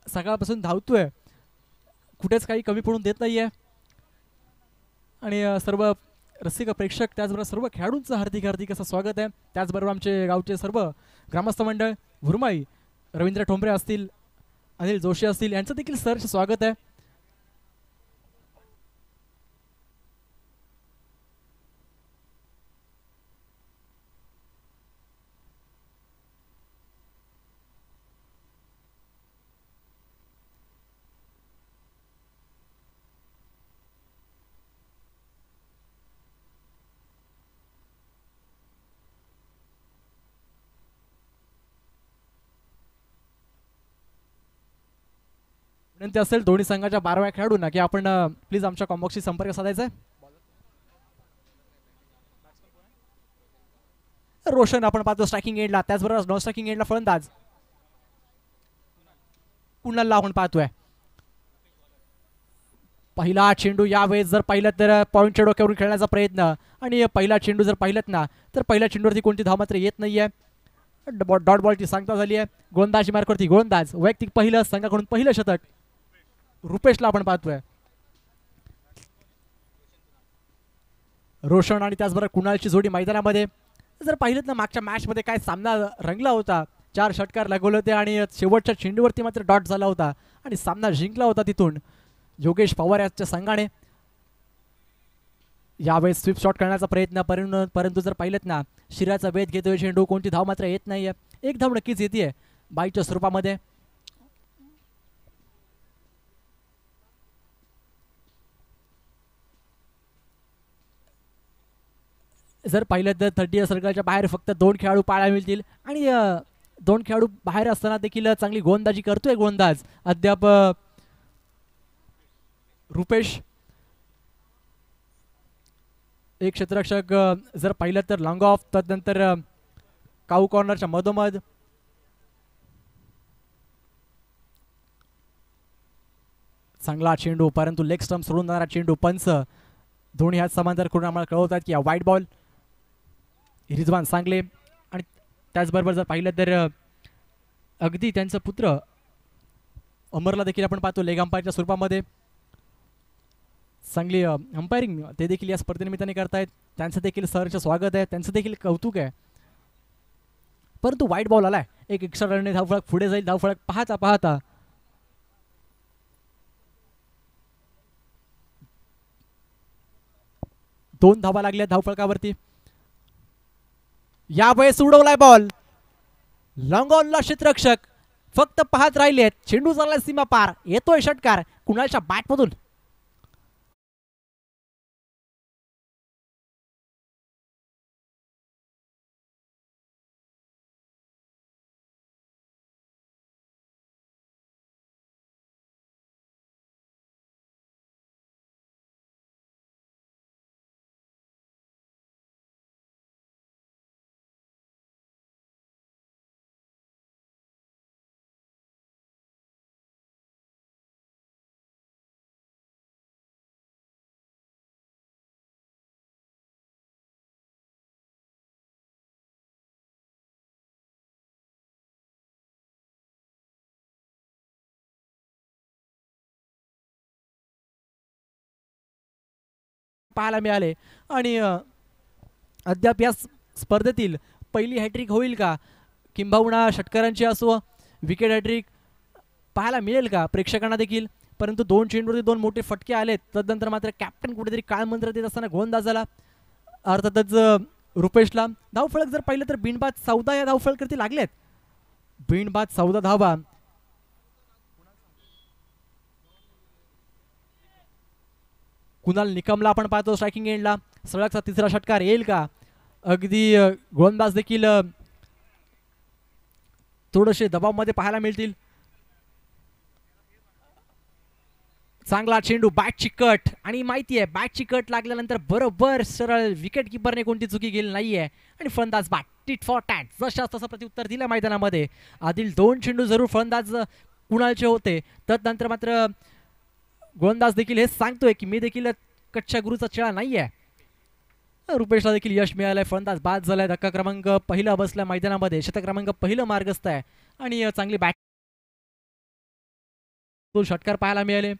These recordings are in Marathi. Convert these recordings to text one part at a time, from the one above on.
सकाळपासून धावतोय, कुठेच काही कमी पडून देत नाहीये. आणि सर्व रसिक प्रेक्षक त्याचबरोबर सर्व खेळाडूंचं हार्दिक हार्दिक असं स्वागत आहे. त्याचबरोबर आमचे गावचे सर्व ग्रामस्थ मंडळ, भुरमाई, रवींद्र ठोंबरे असतील, अनिल जोशी असतील, यांचं देखील सहर्ष स्वागत आहे. विनंती असेल दोन्ही संघाच्या 12व्या खेळाडूंना की आपण प्लीज आमच्या कॉम्बॉक्सशी संपर्क साधायचा आहे. रोशन आपण पाहतो स्ट्रायकिंग एंडला, त्याचबरोबर नॉन स्ट्रायकिंग एंडला फलंदाज कुणालला आपण पाहतोय. पहिला चेंडू यावेळेस जर पाहिलं तर पॉईंटच्या डोक्यावरून खेळण्याचा प्रयत्न, आणि पहिला चेंडू जर पाहिलं ना तर पहिल्या चेंडूवरती कोणती धाव मात्र येत नाहीये. डॉट बॉलची सांगता झाली आहे. गोलंदाजी मार्कवरती गोलंदाज, वैयक्तिक पहिलं, संघाकडून पहिलं शतक रुपेशला आपण पाहतोय. रोशन आणि त्याचबरोबर कुणालची जोडी मैदानामध्ये. जर पाहिलं ना मागच्या मॅच मध्ये काय सामना रंगला होता, 4 षटकार लागवले होते आणि शेवटच्या चेंडूवरती मात्र डॉट झाला होता आणि सामना जिंकला होता तिथून योगेश पवार याच्या संघाने. यावेळेस स्वीप शॉट करण्याचा प्रयत्न, परंतु जर पाहिलं ना शिराचा वेध घेतोय चेंडू, कोणती धाव मात्र येत नाहीये. एक धाव नक्कीच येते बाईच्या स्वरूपामध्ये. जर पाहिलं तर 30 सर्कलच्या बाहेर फक्त 2 खेळाडू पाहायला मिळतील, आणि 2 खेळाडू बाहेर असताना देखील चांगली गोलंदाजी करतोय गोलंदाज अद्याप रुपेश. एक क्षेत्ररक्षक जर पाहिलं तर लॉंग ऑफ, तदनंतर काऊ कॉर्नरच्या मधोमध. चांगला चेंडू, परंतु लेग स्टंप सोडून जाणारा चेंडू. पंच दोन्ही हात समांतर करून आम्हाला कळवतात की वाईट बॉल. रिजवान सांगले, आणि त्याचबरोबर जर पाहिलं तर अगदी त्यांचा पुत्र अमरला देखील आपण पाहतो लेग अंपायरच्या स्वरूपामध्ये. चांगली अंपायरिंग ते देखील या स्पर्धेनिमित्ताने करतायत, त्यांचं देखील सहर्ष स्वागत आहे, त्यांचं देखील कौतुक आहे. परंतु वाईट बॉल आलाय. एक एक्स्ट्रा रनने धावफलक पुढे जाईल. धावफलक पाहता पाहता 2 धावा लागल्या धावफलकावरती. यावेळेस उडवलाय बॉल, लॉंग ऑनला क्षेत्ररक्षक फक्त पाहत राहिलेत. चेंडू चाललाय सीमा पार, येतोय षटकार कुणालच्या बॅटमधून. पाहायला मिळाले, आणि अद्याप या स्पर्धेतील पहिली हॅट्रिक होईल का, किंबहुना षटकारांची असो विकेट हॅट्रिक पाहायला मिळेल का प्रेक्षकांना देखील. परंतु 2 चेंडूवरती 2 मोठे फटके आलेत. तदनंतर मात्र कॅप्टन कुठेतरी काळमंत्र देत असताना गोलंदाजाला, अर्थातच रुपेशला. धावफलक जर पाहिलं तर बिनबाद 14 या धावफलकावरती लागलेत. बिनबाद 14 धावा. कुणाल निकमला आपण पाहतो स्ट्रायकिंग एंडला. सलगचा 3रा षटकार येईल का. अगदी गोलंदाज देखील थोडेसे दबावमध्ये पाहायला मिळतील. चांगला चेंडू, बॅटची कट, आणि माहिती आहे बॅटची कट लागल्यानंतर बरोबर सरळ विकेट किपरने कोणती चुकी केली नाहीये, आणि फलंदाज बॅट टिट फॉर टॅट जशाच तसं प्रत्युत्तर दिलं मैदानामध्ये. आधील 2 चेंडू जरूर फलंदाज कुणालचे होते, तदनंतर मात्र गोलंदाज देखील हेच सांगतोय की मी देखील कच्च्या गुरुचा चेहरा नाहीये. रुपेशला देखील यश मिळालंय, फलंदाज बाद झालाय. धक्का क्रमांक पहिला बसला मैदानामध्ये, शतक क्रमांक पहिलं मार्गस्थ आहे, आणि चांगली बॅट तो षटकार पाहायला मिळाले,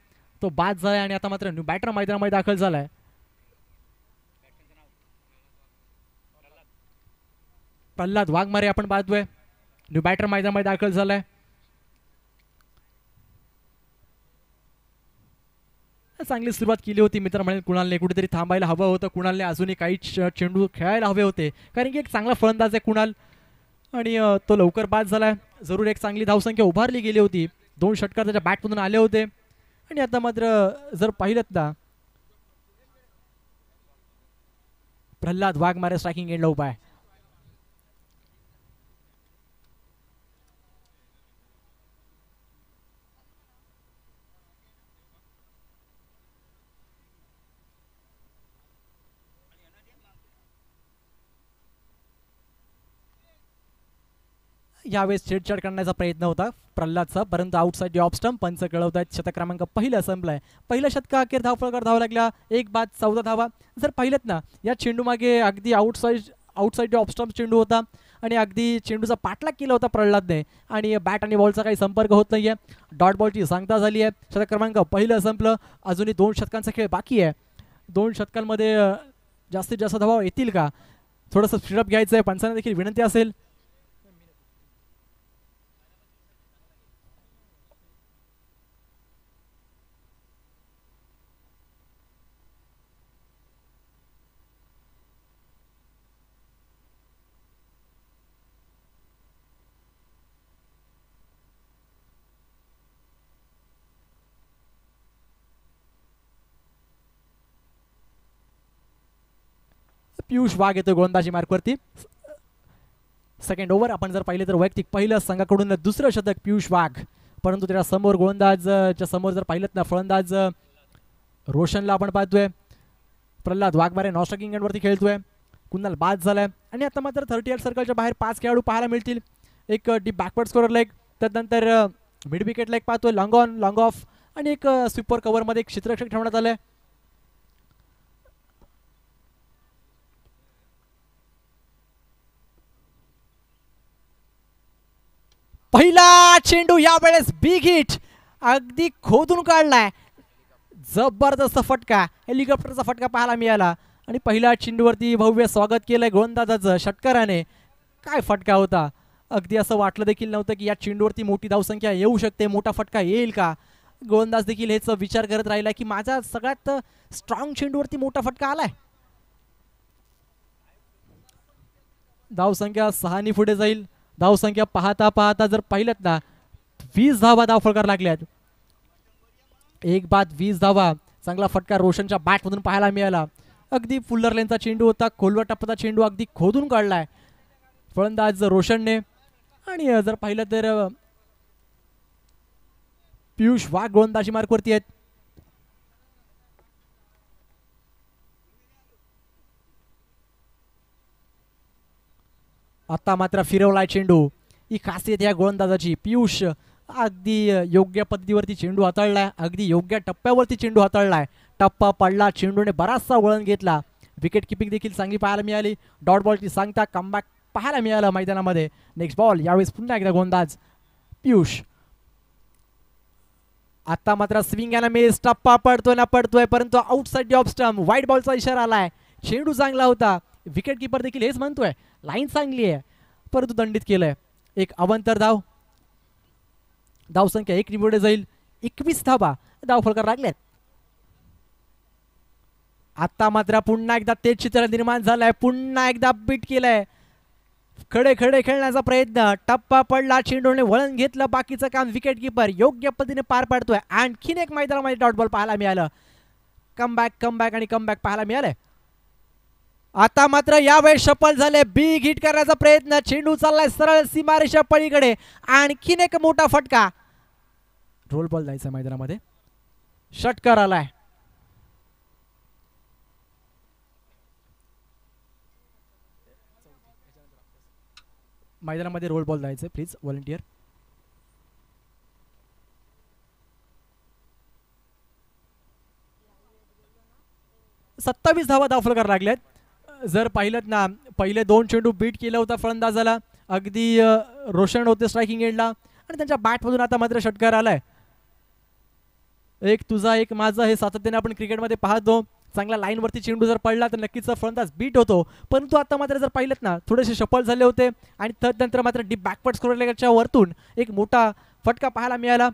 तो बाद झालाय आणि आता मात्र न्यू बॅटर मैदानामध्ये दाखल झालाय. प्रल्हाद वाघमारे आपण पाहतोय न्यू बॅटर मैदानामध्ये दाखल झालाय. चांगली सुरुवात केली होती मित्र म्हणेल कुणालने, कुठेतरी थांबायला हवं होतं कुणालने, अजूनही काही चेंडू खेळायला हवे होते कारण की एक चांगला फलंदाज आहे कुणाल आणि तो लवकर बाद झालाय. जरूर एक चांगली धावसंख्या उभारली गेली होती, 2 षटकार त्याच्या बॅटमधून आले होते आणि आता मात्र जर पाहिलं ना प्रल्हाद वाघमारे स्ट्रायकिंग एंडला उभा आहे. यावेळेस छेडछाड करण्याचा प्रयत्न होता प्रल्हादचा, परंतु आउटसाइड ऑफ स्टंप. पंच कळवत आहेत शतक क्रमांक पहिलं संपलाय. पहिल्या शतका अखेर धावफलकार धावा लागल्या 1 बाद 14 धावा. जर पाहिलं ना या चेंडू मागे अगदी आउटसाइड ऑफ स्टंप चेंडू होता आणि अगदी चेंडूचा पाठलाग केला होता प्रल्हादने आणि बॅट आणि बॉलचा काही संपर्क होत नाहीये. डॉट बॉलची सांगता झाली आहे. शतक क्रमांक पहिलं संपलं. अजूनही 2 षटकांचा खेळ बाकी आहे. 2 षटकांमध्ये जास्तीत जास्त धावा येतील का, थोडंसं स्पीडअप घ्यायचं आहे. पंचांना देखील विनंती असेल. पियुष वाघ येतो गोलंदाजी मार्कवरती. सेकंड ओव्हर आपण जर पाहिले तर वैयक्तिक पहिलं संघाकडून दुसरं शतक पियुष वाघ, परंतु त्याच्या समोर गोलंदाजच्या समोर जर पाहिलं ना फलंदाज रोशनला आपण पाहतोय. प्रल्हाद वाघमारे नॉन स्ट्रायकिंग एंडवरती खेळतोय. कुणाल बाद झालाय आणि आता मात्र 38 सर्कलच्या बाहेर 5 खेळाडू पाहायला मिळतील. एक डीप बॅकवर्ड स्कोअर लेग, त्यानंतर मिड विकेट लेग पाहतोय, लॉंग ऑन लॉंग ऑफ आणि एक स्वीपर कव्हरमध्ये एक क्षेत्ररक्षक ठेवण्यात आलंय. पहिला चेंडू यावेळेस बिग हिट, अगदी खोदून काढलाय. जबरदस्त फटका, हेलिकॉप्टरचा फटका पाहायला मिळाला आणि पहिल्या चेंडूवरती भव्य स्वागत केलंय गोलंदाजाचं षटकाराने. काय फटका होता, अगदी असं वाटलं देखील नव्हतं की या चेंडूवरती मोठी धावसंख्या येऊ शकते, मोठा फटका येईल का. गोलंदाज देखील हेच विचार करत राहिला की माझ्या सगळ्यात स्ट्रॉंग चेंडूवरती मोठा फटका आलाय. धावसंख्या 6 पुढे जाईल. धावसंख्या पाहता पाहता जर पाहिलं ना 20 धावा धावफलकार लागल्यात. 1 बाद 20 धावा. चांगला फटका रोशनच्या बॅटमधून पाहायला मिळाला. अगदी फुल्लर लेनचा चेंडू होता, खोलवर टप्प्याचा चेंडू अगदी खोदून काढलाय फलंदाज रोशनने. आणि जर पाहिलं तर पियुष वाघ गोलंदाजी मार्कवरती आहेत. आता मात्र फिरवलाय चेंडू, ही खासियत या गोलंदाजाची. पियुष अगदी योग्य पद्धतीवरती चेंडू हाताळलाय, अगदी योग्य टप्प्यावरती चेंडू हाताळलाय. टप्पा पडला, चेंडूने बराचसा वळण घेतला. विकेट किपिंग देखील चांगली पाहायला मिळाली. डॉट बॉलची सांगता कमबॅक पाहायला मिळालं मैदानामध्ये. नेक्स्ट बॉल, यावेळेस पुन्हा एकदा गोलंदाज पियुष. आता मात्र स्विंग अँड मिस, टप्पा पडतोय ना पडतोय, परंतु आउटसाइड ऑफ स्टंप, वाईट बॉलचा इशारा आलाय. चेंडू चांगला होता, विकेट किपर देखील हेच म्हणतोय, लाईन चांगली आहे, परंतु दंडित केलंय. एक अवंतर धाव, धावसंख्या 1 पुढे जाईल. 21 धावा धावफलकार लागल्यात. आता मात्र पुन्हा एकदा तेच चित्र निर्माण झालंय, पुन्हा एकदा बीट केलंय. खडे खडे खेळण्याचा प्रयत्न, टप्पा पडला, चेंडूने वळण घेतलं, बाकीचं काम विकेट किपर योग्य पद्धतीने पार पाडतोय. आणखीन एक मैदानामध्ये डॉट बॉल पाहायला मिळालं. कमबॅक आणि कमबॅक पाहायला मिळालंय. आता मात्र यावेळेस सफल झाले, बिग हिट करण्याचा प्रयत्न. चेंडू चाललाय सरळ सीमारेषा पलीकडे, आणखीन एक मोठा फटका. रोल बॉल जायचा मैदानामध्ये, षटकार आलाय. मैदानामध्ये रोल बॉल जायचे, प्लीज व्हॉलंटियर. सत्तावीस धावा धावफलकार लागल्यात. जर पाहिलं ना पहिले 2 चेंडू बीट केला होता फलंदाजाला, अगदी रोशन होते स्ट्रायकिंग एंडला आणि त्यांच्या बॅटमधून आता मात्र षटकार आलाय. एक तुझा एक माझा हे सातत्याने आपण क्रिकेटमध्ये पाहतो. चांगला लाईनवरती चेंडू जर पडला तर नक्कीच फलंदाज बीट होतो. परंतु आता मात्र जर पाहिलं ना थोडेसे शफल झाले होते आणि तदनंतर मात्र डीप बॅकवर्ड स्क्वेअरच्या वरतून एक मोठा फटका पाहायला मिळाला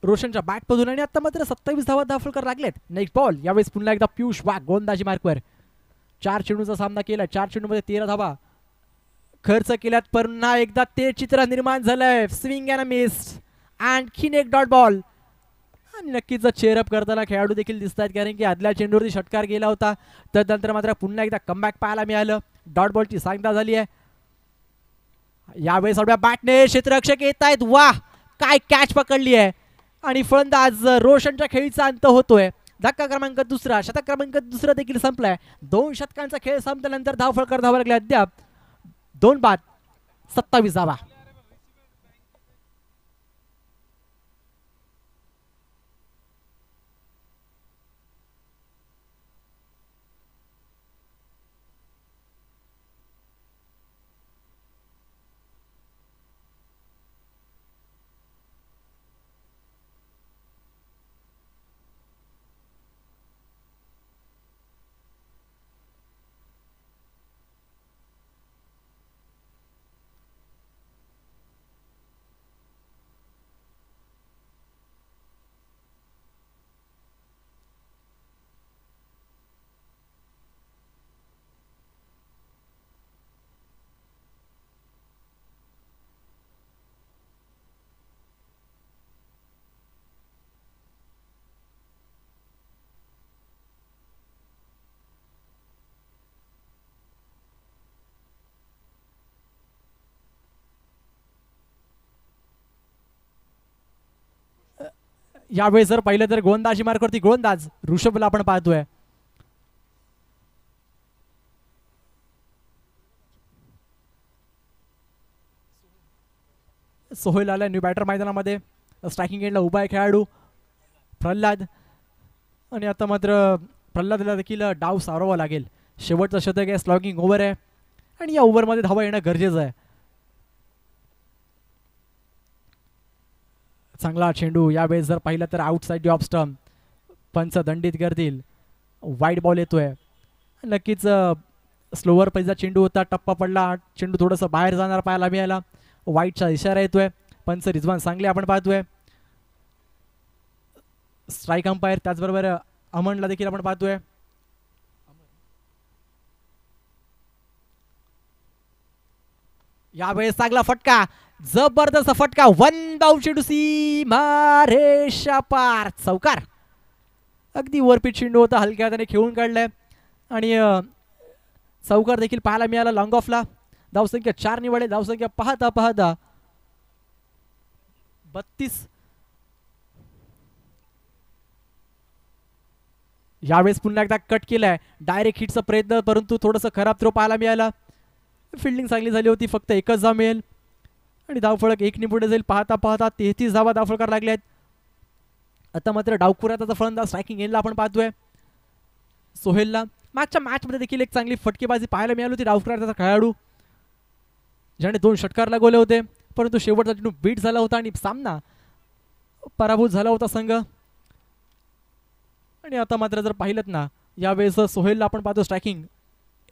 रोशनच्या बॅटमधून. आणि आता मात्र 27 धावा दाखल लागलेत. नेक्स्ट बॉल यावेळेस पुन्हा एकदा पियुष वाघ गोलंदाजी मार्कवर 4 चेंडूचा सामना केला. 4 चेंडूमध्ये 13 धावा खर्च केल्यात. पुन्हा एकदा ते चित्र निर्माण झालंय. Swing and miss. आणखीन एक डॉट बॉल आणि नक्कीच चेअरअप करताना खेळाडू देखील दिसत आहेत कारण की आदल्या चेंडूवरती षटकार गेला होता. त्यानंतर मात्र पुन्हा एकदा कमबॅक पाहायला मिळालं. डॉट बॉलची सांगता झाली आहे. यावेळेस आपल्या बॅटने क्षेत्ररक्षक येत आहेत. वाह काय कॅच पकडली आहे आणि फलंदाज रोशनच्या खेळीचा अंत होतोय. धक्का क्रमांक दुसरा शतक क्रमांक दुसरा देखील संपलाय. 2 शतकांचा खेळ संपल्यानंतर धावफलक धावा लागले अद्याप 2 बाद 27 धावा. यावेळेस जर पाहिलं तर गोलंदाजी मार्कवरती गोलंदाज ऋषभला आपण पाहतोय. सोहेल आला न्यू बॅटर मैदानामध्ये. स्ट्रायकिंग एंडला उभा आहे खेळाडू प्रल्हाद आणि आता मात्र प्रल्हादला देखील डाव सारावा लागेल. शेवटचं शतक आहे. स्लॉगिंग ओव्हर आहे आणि या ओव्हरमध्ये धावा येणं गरजेचं आहे. चांगला चेंडू यावेळेस जर पाहिलं तर आउटसाइड ऑफ स्टंप. पंच दंडित करतील. वाईड बॉल येतोय. नक्कीच स्लोवर पैजा चेंडू होता. टप्पा पडला. चेंडू थोडंसं बाहेर जाणार पाहायला मिळाला. वाईटचा इशारा येतोय. पंच रिजवान सांगले आपण पाहतोय. स्ट्राईक अंपायर त्याचबरोबर अमनला देखील आपण पाहतोय. यावेळेस चांगला फटका जबरदस्त फटका. 1 डाऊन चेंडू सीमा रेषा पार चौकार. अगदी वरपीट चेंडू होता. हलक्या हाताने खेळून काढलाय आणि चौकार देखील पाहायला मिळाला. लॉंग ऑफला धावसंख्या 4 निवडे. धावसंख्या पाहता पाहता 32. यावेळेस पुन्हा एकदा कट केलाय. डायरेक्ट हिटचा प्रयत्न परंतु थोडंसं खराब थ्रो पाहायला मिळाला. फिल्डिंग चांगली झाली होती. फक्त एकच धाव मिळेल आणि धावफलक 1 पुढे जाईल. पाहता पाहता 33 धावा धावफलकार लागले आहेत. आता मात्र डावखुराचा फलंदाज स्ट्रायकिंग एंडला आपण पाहतोय सोहेलला. मागच्या मॅचमध्ये देखील एक चांगली फटकेबाजी पाहायला मिळाली होती डावखुराचा खेळाडू ज्याने 2 षटकार लागवले होते परंतु शेवटचा चेंडू बीट झाला होता आणि सामना पराभूत झाला होता संघ. आणि आता मात्र जर पाहिलं ना यावेळेस सोहेलला आपण पाहतो स्ट्रायकिंग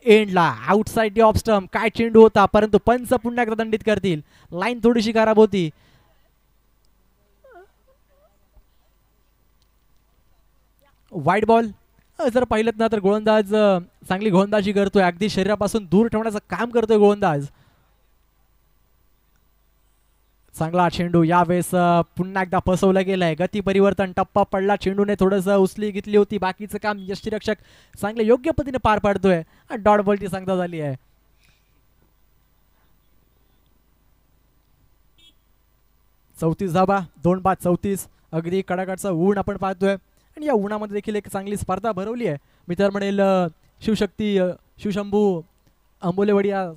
एंडला आउटसाइड ऑफ स्टंप. काय चेंडू होता परंतु पंच पुन्हा एकदा दंडित करतील. लाईन थोडीशी खराब होती. वाईड बॉल जर पाहिलं ना तर गोलंदाज चांगली गोलंदाजी करतोय. अगदी शरीरापासून दूर ठेवण्याचं काम करतोय गोलंदाज. चांगला चेंडू यावेळेस पुन्हा एकदा फसवला गेलाय. गती परिवर्तन टप्पा पडला. चेंडूने थोडंसं उचली घेतली होती. बाकीचं काम यष्टीरक्षक चांगले योग्य पद्धतीने पार पाडतोय. डॉट बॉलची सांगता झाली आहे. चौतीस धावा 2 बाद 34. अगदी कडाकडचा ऊन आपण पाहतोय आणि या उन्हामध्ये देखील एक चांगली स्पर्धा भरवली आहे. मी तर म्हणेल शिवशक्ती शिवशंभू अंबोलेवाडी या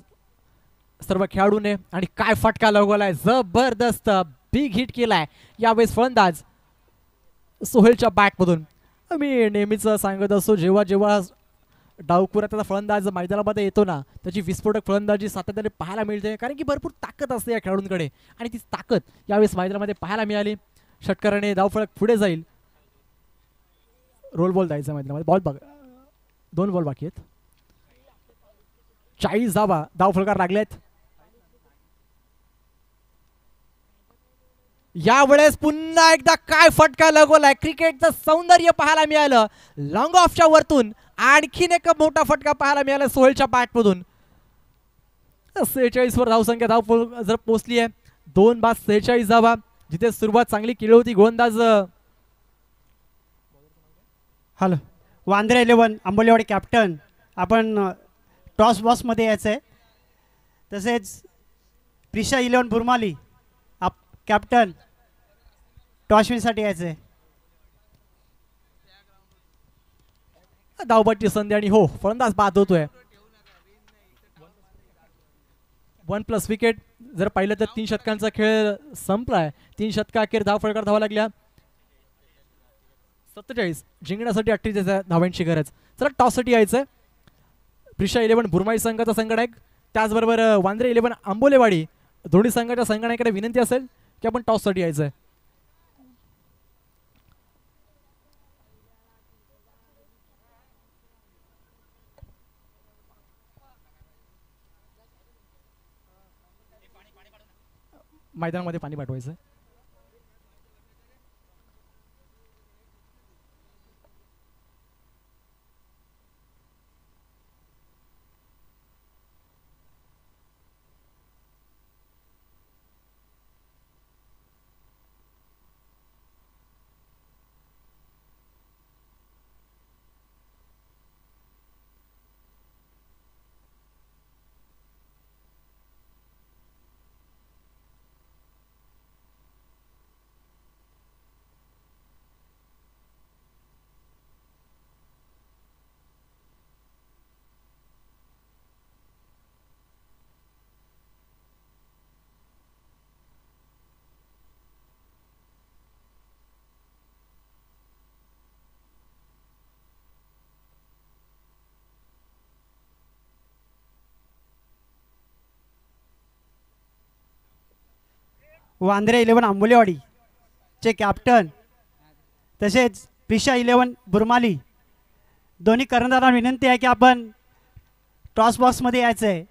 सर्व खेळाडूने. आणि काय फटका लगवलाय. जबरदस्त बिग हिट केलाय यावेळेस फलंदाज सोहेलच्या बॅटमधून. मी नेहमीच सांगत असतो जेव्हा जेव्हा डावखुरा त्याचा फलंदाज मैदानामध्ये येतो ना, त्याची विस्फोटक फलंदाजी सातत्याने पाहायला मिळते, कारण की भरपूर ताकद असते या खेळाडूंकडे आणि ती ताकद यावेळेस मैदानामध्ये पाहायला मिळाली. षटकाराने धावफलक पुढे जाईल. रोल बॉल द्यायचा मैदानामध्ये. बॉल बघ, 2 बॉल बाकी आहेत. 40 धावा धावफलकार लागलेत. यावेळेस पुन्हा एकदा काय फटका लगवलाय. क्रिकेटचं सौंदर्य पाहायला मिळालं. लॉंग ऑफच्या वरतून आणखीन एक मोठा फटका पाहायला मिळाला सोहेलच्या बॅटमधून. 46 वर धावसंख्या धाव जर पोहोचली आहे. 2 बाद 46 धावा. जिथे सुरुवात चांगली केली होती गोलंदाज हॅलो वांद्रे 11 आंबोलीवाडी कॅप्टन, आपण टॉस बॉक्समध्ये यायचं आहे. तसेच प्रिशा 11 बुरमाली आप कॅप्टन टॉस विनसाठी यायचं आहे. धावबाची संधी आणि हो फलंदाज बाद होतोय. 1+ विकेट. जर पाहिलं तर 3 षटकांचा खेळ संपलाय. 3 षटका अखेर धाव फलकार धावा लागल्या. 47 जिंकण्यासाठी 38 धावांची गरज. चला टॉससाठी यायचंय. प्रिशा 11 बुरमाई संघाचा संघनायक, त्याचबरोबर वांद्रे 11 आंबोलेवाडी दोन्ही संघाच्या संघनायकाकडे विनंती असेल की आपण टॉससाठी यायचंय. मैदानामध्ये पाणी पाठवायचं. वांद्रे 11 आंबोलीवाडी चे कॅप्टन तसेच प्रिशा 11 बुरमाली दोन्ही कर्णधारांना विनंती आहे की आपण टॉस बॉक्समध्ये यायचं आहे.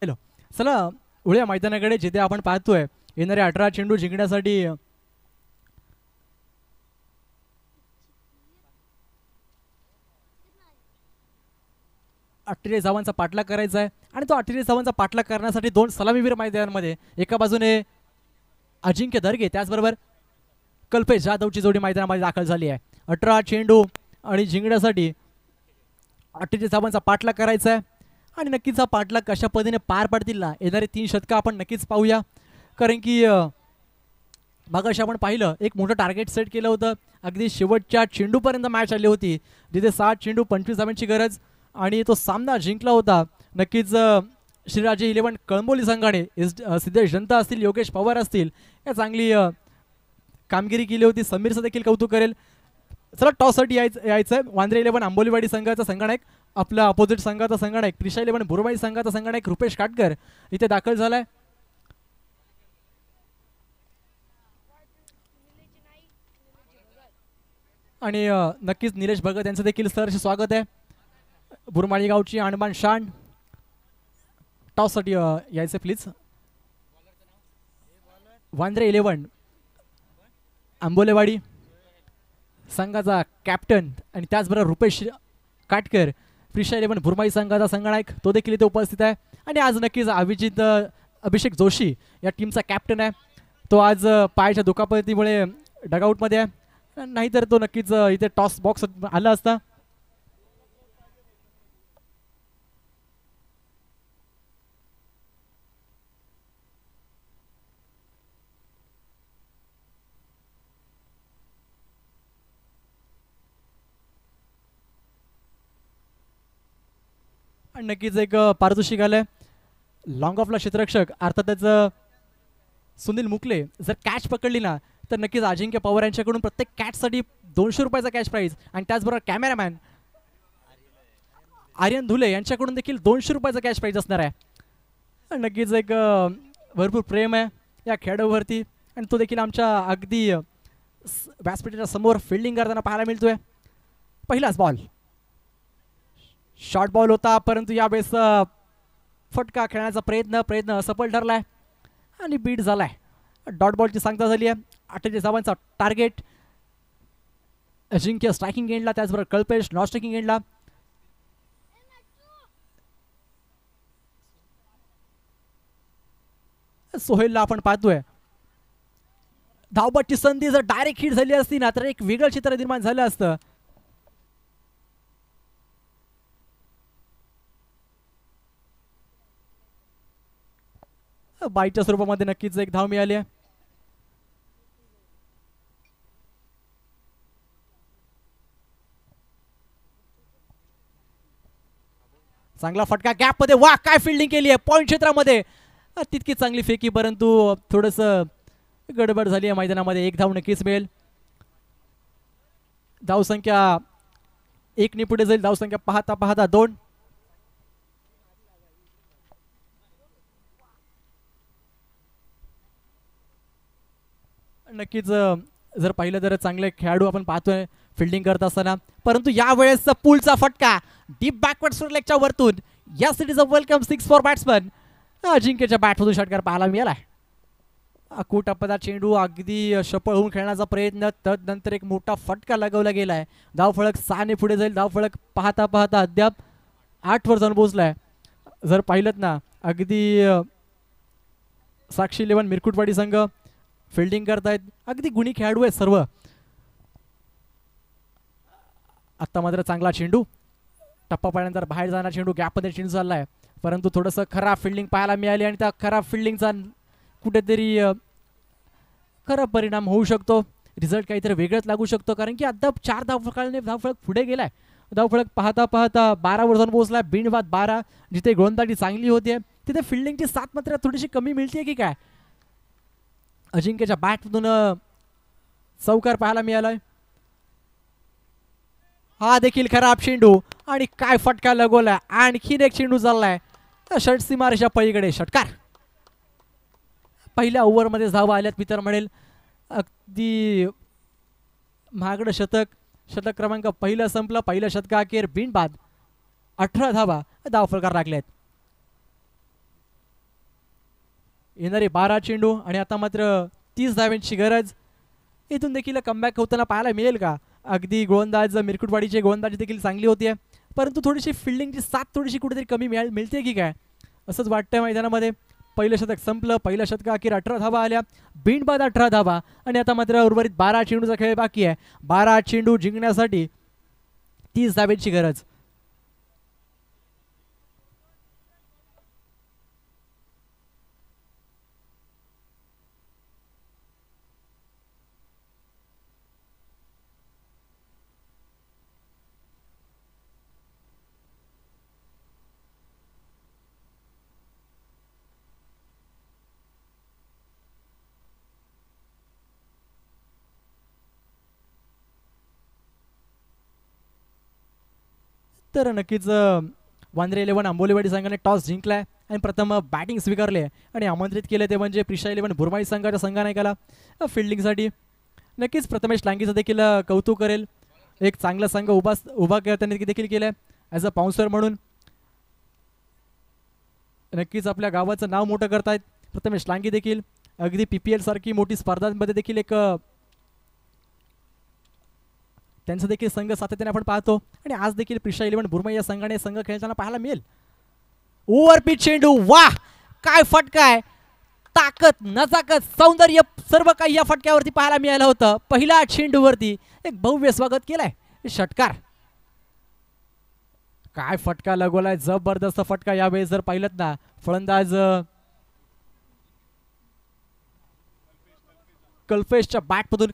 हॅलो चला उड्या मैदानाकडे, जिथे आपण पाहतोय येणारे 18 चेंडू जिंकण्यासाठी 48 धावांचा पाठलाग करायचा आहे. आणि तो 48 धावांचा पाठलाग करण्यासाठी 2 सलामीवीर मैदानामध्ये, एका बाजूने अजिंक्य दर्गे त्याचबरोबर कल्पेश जाधवची जोडी मैदानामध्ये दाखल झाली आहे. 18 चेंडू आणि जिंकण्यासाठी 48 धावांचा पाठलाग करायचा आहे. आणि नक्कीच हा पाठलाग कशा पद्धतीने पार पडतील ना, येणारे 3 षटकं आपण नक्कीच पाहूया. कारण की मगाशी आपण पाहिलं एक मोठं टार्गेट सेट केलं होतं. अगदी शेवटच्या चेंडूपर्यंत मॅच आली होती, जिथे 7 चेंडू 25 धावांची गरज आणि तो सामना जिंकला होता. नक्कीच श्रीराजे 11 कळंबोली संघाने सिद्धेश जनता असतील, योगेश पवार असतील, या चांगली कामगिरी केली होती. समीरचं देखील कौतुक करेल. चला टॉससाठी यायचं आहे. वांद्रे 11 आंबोलीवाडी संघाचा संघनायक, आपला अपोजिट संघाचा संघनायक प्रिशा 11 बुरमाई संघाचा संघनायक रुपेश काटकर इथे दाखल झालाय. आणि नक्कीच निलेश भगत यांचं देखील सहर्ष स्वागत आहे. बुरमाळी गावची आणबान शान. टॉससाठी यायचं प्लीज. वांद्रे 11 आंबोलेवाडी संघाचा कॅप्टन आणि त्याचबरोबर रुपेश काटकर प्रिशा 11 बुरमाई संघाचा संघनायक तो देखील इथे उपस्थित आहे. आणि आज नक्कीच अभिषेक जोशी या टीमचा कॅप्टन आहे. तो आज पायाच्या दुखापतीमुळे डगआउटमध्ये आहे, नाहीतर तो नक्कीच इथे टॉस बॉक्स आला असता. आणि नक्कीच एक पारितोषिक आलंय लॉंग ऑफला क्षेत्ररक्षक अर्थातच सुनील मुकले जर कॅच पकडली ना तर नक्कीच अजिंक्य पवार यांच्याकडून प्रत्येक कॅचसाठी 200 रुपयाचा कॅश प्राईज आणि त्याचबरोबर कॅमेरामॅन आर्यन धुले यांच्याकडून देखील 200 रुपयाचा कॅश प्राईज असणार आहे. नक्कीच एक भरपूर प्रेम आहे या खेळाडूवरती आणि तो देखील आमच्या अगदी व्यासपीठाच्या समोर फिल्डिंग करताना पाहायला मिळतोय. पहिलाच बॉल शॉर्ट बॉल होता परंतु यावेळेस फटका खेळण्याचा प्रयत्न सफल ठरलाय आणि बीट झालाय. डॉट बॉलची सांगता झाली आहे. 48 धावांचा टार्गेट. अजिंक्य स्ट्रायकिंग एंडला त्याचबरोबर कल्पेश नॉन स्ट्रायकिंग एंडला. सोहेलला आपण पाहतोय. धावपटची संधी जर डायरेक्ट हिट झाली असती ना तर एक वेगळं चित्र निर्माण झालं असतं. बाईच्या स्वरूपामध्ये नक्कीच एक धाव मिळाली आहे. चांगला फटका गॅप मध्ये. वा काय फिल्डिंग केली आहे पॉइंट क्षेत्रामध्ये. तितकी चांगली फेकी परंतु थोडस गडबड झाली आहे मैदानामध्ये. एक धाव नक्कीच मिळेल. धावसंख्या 1 ने पुढे जाईल. धावसंख्या पाहता पाहता 2. नक्कीच जर पाहिलं तर चांगले खेळाडू आपण पाहतोय फिल्डिंग करत असताना परंतु यावेळेस पूलचा फटका डीप बॅकवर्ड लेगच्या वरतून. या सिटीज वेलकम 6 फॉर बॅट्समन. अजिंक्यच्या बॅटमधून षटकार पाहायला मिळाला. कुटप्पा चेंडू अगदी सफळ होऊन खेळण्याचा प्रयत्न तदनंतर एक मोठा फटका लगवला गेलाय. धावफळक 6 ने पुढे जाईल. धावफळक पाहता पाहता अद्याप 8 वर जाऊन पोहोचलाय. जर पाहिलं ना अगदी साक्षी 11 मिरकुटवाडी संघ फिल्डिंग करतायत. अगदी गुणी खेळाडू आहेत सर्व. आता मात्र चांगला चेंडू टप्पा पाडल्यानंतर बाहेर जाणार चेंडू गॅपमध्ये चेंडू चाललाय परंतु थोडंसं खराब फिल्डिंग पाहायला मिळाली आणि त्या खराब फिल्डिंगचा कुठेतरी खराब परिणाम होऊ शकतो. रिझल्ट काहीतरी वेगळंच लागू शकतो कारण की अद्याप 4 धावफळक पुढे गेलाय. धावफळक पाहता पाहता 12 वर जाऊन पोहोचलाय. बिनबाद 12. जिथे गोलंदाजी चांगली होती तिथे फिल्डिंगची साथ मात्र थोडीशी कमी मिळते की काय. अजिंक्यच्या बॅटमधून चौकार पाहायला मिळालाय. हा देखील खराब चेंडू आणि काय फटका लगवलाय. आणखीन एक चेंडू चाललाय षट सीमारेषा पलीकडे. षटकार. पहिल्या ओव्हरमध्ये धावा आल्यात मी तर म्हणेल. अगदी महागडं शतक क्रमांक पहिलं संपलं. पहिलं शतका अखेर बिनबाद 18 धावा धावफलकार राखल्यात. येणारे 12 चेंडू आणि आता मात्र 30 धावांची गरज. इथून देखील कमबॅक होताना पाहायला मिळेल का. अगदी गोलंदाज मिरकुटवाडीचे गोलंदाजी देखील चांगली होती परंतु थोडीशी फिल्डिंगची साथ थोडीशी कुठेतरी कमी मिळते की काय असंच वाटतंय मैदानामध्ये. पहिलं शतक संपलं. पहिल्या शतका अखेर 18 धावा आल्या. बिनबाद 18 धावा आणि आता मात्र उर्वरित 12 चेंडूचा खेळ बाकी आहे. 12 चेंडू जिंकण्यासाठी 30 धावांची गरज. तर नक्कीच वांद्रे 11 आंबोलीवाडी संघाने टॉस जिंकलाय आणि प्रथम बॅटिंग स्वीकारले आणि आमंत्रित केले ते म्हणजे प्रिशा 11 बुरमाई संघाच्या संघनायकाला फिल्डिंगसाठी. नक्कीच प्रथमेश लांगीचं देखील कौतुक करेल एक चांगला संघ उभा त्यांनी देखील केलाय ॲज अ बाउन्सर म्हणून. नक्कीच आपल्या गावाचं नाव मोठं करतायत प्रथमेश लांगी देखील. अगदी PPL सारखी मोठी स्पर्धांमध्ये देखील एक त्यांचा देखील संघ सातत्याने आपण पाहतो. आणि आज देखील प्रिशा 11 बुरमाई या संघाने संघ खेळताना पाहायला मिळेल. ओव्हर पिच चेंडू, वाह काय फटकाय, ताकद नजाकत सौंदर्य सर्व काही या फटक्यावरती पाहायला मिळालं होतं. पहिला चेंडूवरती एक भव्य स्वागत केलंय षटकार. काय फटका लगवलाय, जबरदस्त फटका. यावेळेस जर पाहिलं ना फलंदाज कल्पेशच्या बॅटमधून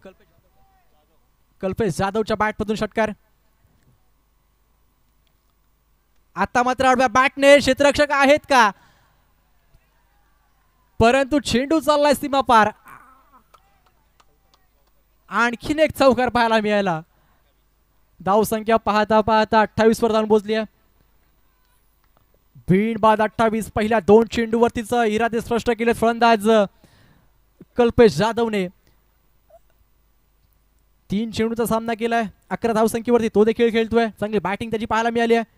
कल्पेश जाधवच्या बॅटमधून षटकार. आता मात्र आडव्या बॅटने क्षेत्ररक्षक आहेत का, परंतु चेंडू चाललाय सीमा पार. आणखीन एक चौकार पाहायला मिळाला. धावसंख्या पाहता पाहता 28 वर जाऊन पोहोचली आहे. बीड बाद 28. पहिल्या 2 चेंडूवरतीच इरादे स्पष्ट केले फलंदाज कल्पेश जाधवने. 3 चेंडूचा सामना केलाय 11 धावसंख्येवरती. तो देखील खेळतोय, चांगली बॅटिंग त्याची पाहायला मिळाली आहे.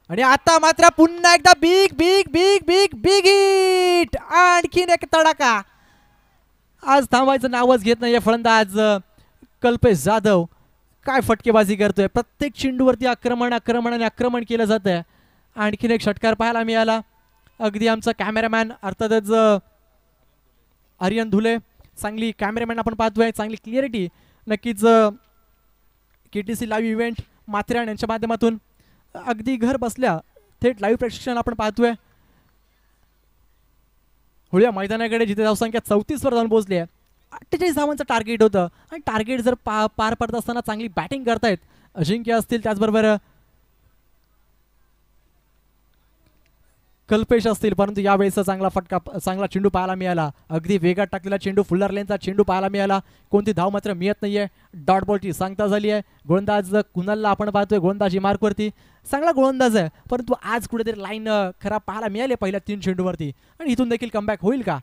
आणि आता मात्र पुन्हा एकदा big big big big big hit, आणखीन एक तडाखा. आज थांबायचं नावच घेत नाहीये फलंदाज कल्पेश जाधव. काय फटकेबाजी करतोय, प्रत्येक चेंडूवरती आक्रमण केलं जात आहे. आणखीन एक षटकार पाहायला मिळाला. अगदी आमचा कॅमेरामॅन अर्थातच आर्यन धुले, चांगली कॅमेरामॅन आपण पाहतोय, चांगली क्लिअरिटी. नक्कीच KTC लाईव्ह इव्हेंट माथेरान यांच्या माध्यमातून अगदी घर बसल्या थेट लाईव्ह प्रशिक्षण आपण पाहतोय. होळ्या मैदानाकडे जिथे धावसंख्या 34 वर जाऊन पोहोचली आहे. 48 धावांचं टार्गेट होतं आणि टार्गेट जर पार पडत असताना चांगली बॅटिंग करतायत अजिंक्य असतील, त्याचबरोबर कल्पेश असतील, परंतु यावेळेस चांगला चेंडू पाहायला मिळाला. अगदी वेगात टाकलेला चेंडू, फुल्लर लेनचा चेंडू पाहायला मिळाला. कोणती धाव मात्र मिळत नाहीये. डॉट बॉलची सांगता झाली आहे. गोलंदाज कुणालला आपण पाहतोय गोलंदाजी मार्कवरती, चांगला गोलंदाज आहे, परंतु आज कुठेतरी लाईन खराब पाहायला मिळाली पहिल्या 3 चेंडूवरती. आणि इथून देखील कमबॅक होईल का.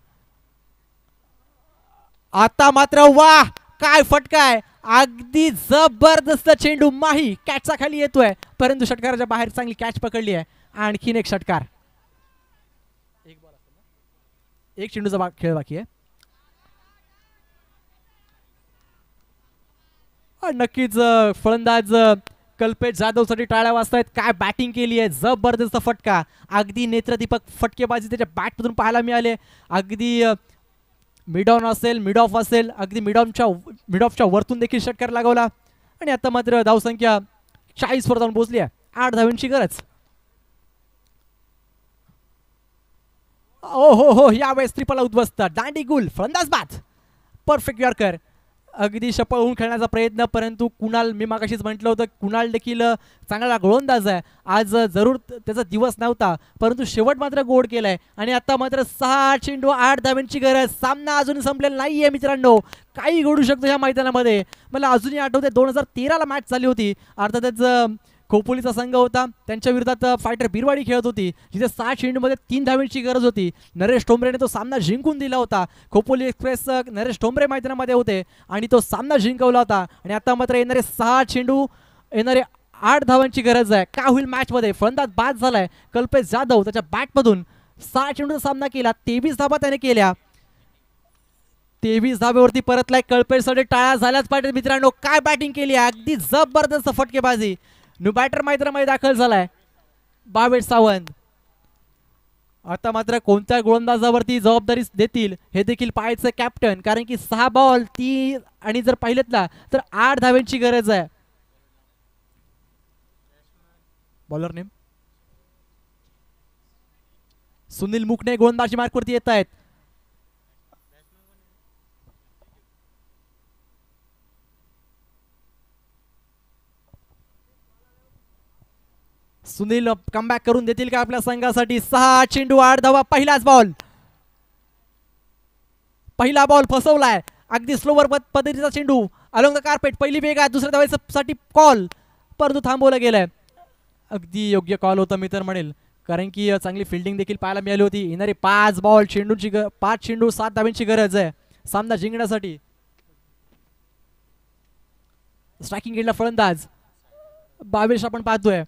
आता मात्र वाह काय फटकाय, अगदी जबरदस्त चेंडू. माही कॅचचा खाली येतोय, परंतु षटकाराच्या बाहेर चांगली कॅच पकडली आहे. आणखीन एक षटकार. एक चेंडूचा खेळ बाकी आहे. नक्कीच फलंदाज कल्पेश जाधव साठी टाळ्या वाजतायत. काय बॅटिंग केली आहे, जबरदस्त फटका. अगदी नेत्रदीपक फटकेबाजी त्याच्या बॅटमधून पाहायला मिळाले. अगदी मिड ऑन असेल, मिड ऑफ असेल, अगदी मिड ऑफच्या वरतून देखील षटकार लागवला. आणि आता मात्र धावसंख्या 40 वर जाऊन पोहोचली आहे. 8 धावांची गरज. ओ हो यावेळेस ट्रिपल उद्ध्वस्त. दांडी गुल, फलंदाज बाद, परफेक्ट यॉर्कर. अगदी शपळ होऊन खेळण्याचा प्रयत्न, परंतु कुणाल, मी मागाशीच म्हटलं होतं कुणाल देखील चांगला गोलंदाज आहे. आज जरूर त्याचा दिवस नव्हता, परंतु शेवट मात्र गोड केलाय. आणि आता मात्र 6 चेंडू 8 धावांची गरज. सामना अजून संपलेला नाहीये मित्रांनो, काही घडू शकतो या मैदानामध्ये. मला अजूनही आठवते 2013ला मॅच झाली होती. अर्थातच खोपोलीचा संघ होता, त्यांच्या विरोधात फायटर बिरवाडी खेळत होती, जिथे 6 चेंडूमध्ये 3 धावांची गरज होती. नरेश ठोंबरेने तो सामना जिंकून दिला होता. खोपोली एक्सप्रेस नरेश ठोंबरे मैदानामध्ये होते आणि तो सामना जिंकवला होता. आणि आता मात्र येणारे 6 चेंडू, येणारे 8 धावांची गरज आहे. का होईल मॅचमध्ये. फलंदाज बाद झालाय कल्पेश जाधव. त्याच्या बॅटमधून 6 चेंडूचा सामना केला, 23 धावा त्याने केल्या. 23 धाब्यावरती परतलाय कल्पेशसाठी टाळ्या झाल्याच पाहिजे मित्रांनो. काय बॅटिंग केली आहे, अगदी जबरदस्त फटकेबाजी. न्यू बॅटर मैदानामध्ये दाखल झालाय बावेश सावंत. आता मात्र कोणत्या गोलंदाजावरती जबाबदारी देतील हे देखील पाहायचं कॅप्टन, कारण की 6 बॉल 3 आणि जर पाहिलेत ना तर 8 धावांची गरज आहे. बॉलर नेम सुनील मुकणे गोलंदाजी मार्कवरती येत आहेत. सुनील कमबॅक करून देतील का आपल्या संघासाठी. 6 चेंडू 8 धावा. पहिला बॉल फसवलाय. अगदी स्लोवर पद्धतीचा चेंडू अलोंग द कार्पेट. पहिली वेगात, दुसऱ्या धावेसाठी कॉल, परंतु थांबवलं गेलंय. अगदी योग्य कॉल होता मी तर म्हणेल, कारण की चांगली फिल्डिंग देखील पाहायला मिळाली होती. येणारे 5 बॉल चेंडूची 5 चेंडू 7 धावांची गरज आहे सामना जिंकण्यासाठी. स्ट्रायकिंग गेला फलंदाज 22 आपण पाहतोय.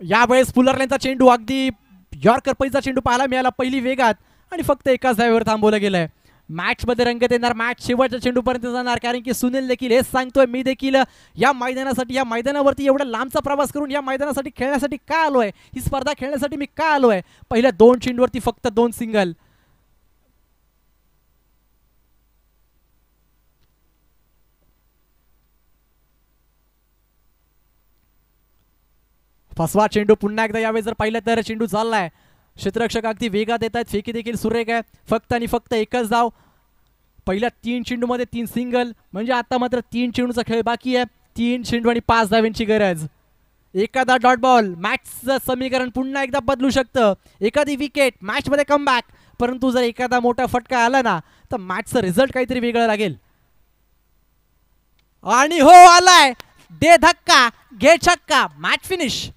यावेळेस फुलरलेनचा चेंडू अगदी यॉर्कर पैचा चेंडू पाहायला मिळाला पहिली वेगात आणि फक्त एकाच धावेवर थांबवलं गेलंय. मॅच मध्ये रंगत येणार, मॅच शेवटच्या चेंडूपर्यंत जाणार, कारण की सुनील देखील हेच सांगतोय, मी देखील या मैदानासाठी, या मैदानावरती एवढा लांबचा प्रवास करून या मैदानासाठी खेळण्यासाठी का आलोय, ही स्पर्धा खेळण्यासाठी मी का आलोय. पहिल्या 2 चेंडूवरती फक्त 2 सिंगल. फसवा चेंडू पुन्हा एकदा. यावेळी जर पाहिलं तर चेंडू चाललाय, क्षेत्ररक्षक अगदी वेगात येत आहेत, फेकी देखील सुरेख आहे. फक्त आणि फक्त एकच धाव. पहिल्या 3 चेंडूमध्ये 3 सिंगल, म्हणजे आता मात्र 3 चेंडूचा खेळ बाकी आहे. 3 चेंडू आणि 5 धावांची गरज. एखादा डॉट बॉल मॅचचं समीकरण पुन्हा एकदा बदलू शकतं. एखादी विकेट मॅचमध्ये कमबॅक, परंतु जर एखादा मोठा फटका आला ना तर मॅचचं रिझल्ट काहीतरी वेगळं लागेल. आणि हो आलाय, दे धक्का घे छक्का, मॅच फिनिश.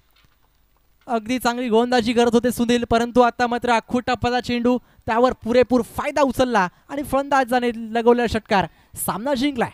अगदी चांगली गोलंदाजी करत होते सुनील, परंतु आता मात्र अख्खू टप्पाचा चेंडू, त्यावर पुरेपूर फायदा उचलला आणि फलंदाजाने लगवलेला षटकार सामना जिंकलाय.